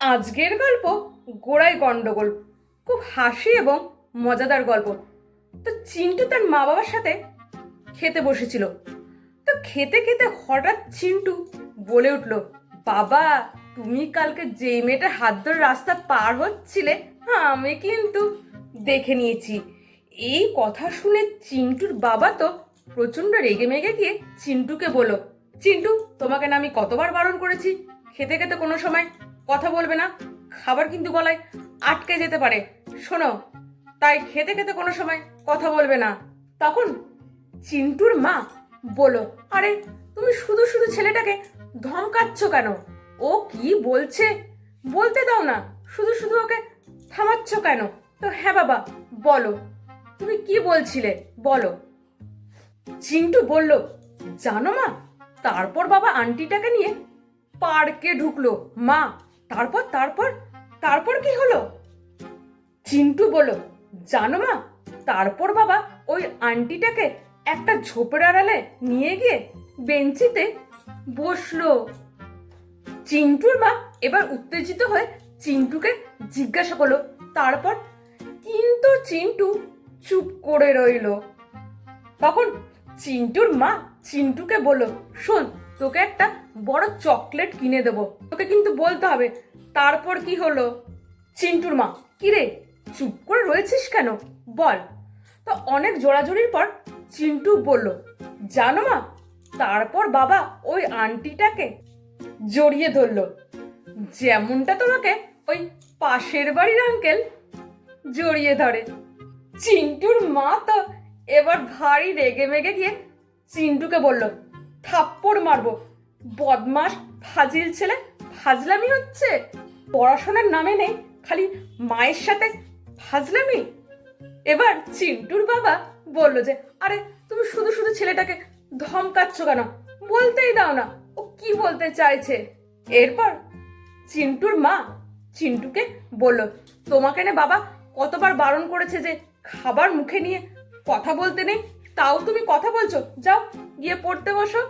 আজকের গল্প গোড়ায় গন্ডগোল। খুব হাসি এবং মজাদার গল্প। তো চিন্টু তার মা বাবার সাথে খেতে বসেছিল। তো খেতে খেতে হঠাৎ চিন্টু বলে উঠল, বাবা, তুমি কালকে যেই মেয়েটার হাত ধরে রাস্তা পার হচ্ছিলে, আমি কিন্তু দেখে নিয়েছি। এই কথা শুনে চিন্টুর বাবা তো প্রচন্ড রেগে মেগে গিয়ে চিন্টুকে বলল, চিন্টু, তোমাকে না আমি কতবার বারণ করেছি খেতে খেতে কোনো সময় কথা বলবে না, খাবার কিন্তু গলায় আটকে যেতে পারে। শোনো, তাই খেতে খেতে কোনো সময় কথা বলবে না। তখন চিন্টুর মা বলো, আরে তুমি শুধু শুধু ছেলেটাকে ধমকাচ্ছ কেন? ও কি বলছে বলতে দাও না, শুধু শুধু ওকে থামাচ্ছ কেন? তো হ্যাঁ বাবা, বলো, তুমি কি বলছিলে বলো। চিন্টু বলল, জানো মা, তারপর বাবা আন্টিটাকে নিয়ে পার্কে ঢুকলো। মা, তারপর তারপর তারপর কি হলো? চিন্টু বলল, জানো মা, তারপর বাবা ওই আন্টিটাকে একটা ঝোপের আড়ালে নিয়ে গিয়ে বেঞ্চিতে বসলো। চিন্টুর মা এবার উত্তেজিত হয়ে চিন্টুকে জিজ্ঞাসা করলো, তারপর? কিন্তু চিন্টু চুপ করে রইল। তখন চিন্টুর মা চিন্টুকে বলল, শোন, তোকে একটা বড় চকলেট কিনে দেবো, তোকে কিন্তু বলতে হবে তারপর কি হলো। চিন্টুর মা, কিরে চুপ করে রয়েছিস কেন, বল। তো অনেক জোড়াজুড়ির পর চিন্টু বলল, জানো মা, তারপর বাবা ওই আন্টিটাকে জড়িয়ে ধরলো, যেমনটা তোমাকে ওই পাশের বাড়ির আঙ্কেল জড়িয়ে ধরে। চিন্টুর মা তো এবার ভারী রেগে মেগে গিয়ে চিন্টুকে বলল, থাপ্পড় মারবো, বদমাস ফাজিল ছেলে, ফাজলামি হচ্ছে, পড়াশোনার নামে নেই, খালি মায়ের সাথে ফাজলামি। এবার চিন্টুর বাবা বলল যে, আরে তুমি শুধু শুধু ছেলেটাকে ধমকাচ্ছ কেন, বলতেই দাও না ও কি বলতে চাইছে। এরপর চিন্টুর মা চিন্টুকে বলল, তোমাকে না বাবা কতবার বারণ করেছে যে খাবার মুখে নিয়ে কথা বলতে নেই, তাও তুমি কথা বলছো, যাও গিয়ে পড়তে বসো।